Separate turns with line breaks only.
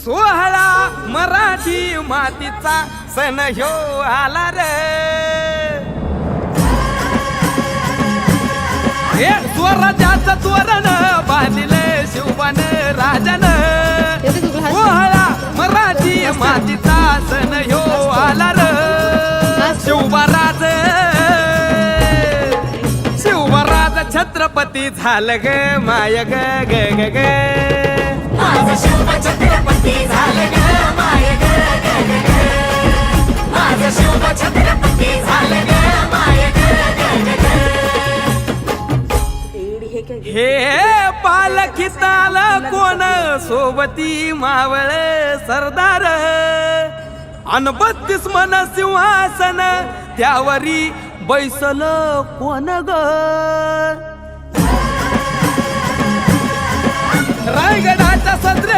सोहळा मराठी मातीचा सण ह्यो आला रे। हे स्वराज्याचं तोरण बांधिले शिवबान राजान। सोहळा मराठी मातीचा सण ह्यो आला रे। शिवबाराज छत्रपती झालं ग माय ग ग ग ग।
माझं शिव छत्रपती झालं ग माय ग ग ग ग। माझं शिव छत्रपती झालं ग माय ग ग ग ग।
हे पालखीत आलं कोण सोबती मावळ सरदार। अन 32 मन सिंहासन त्यावरी बैसल कोण ग। रायगडाच्या सत्रेवर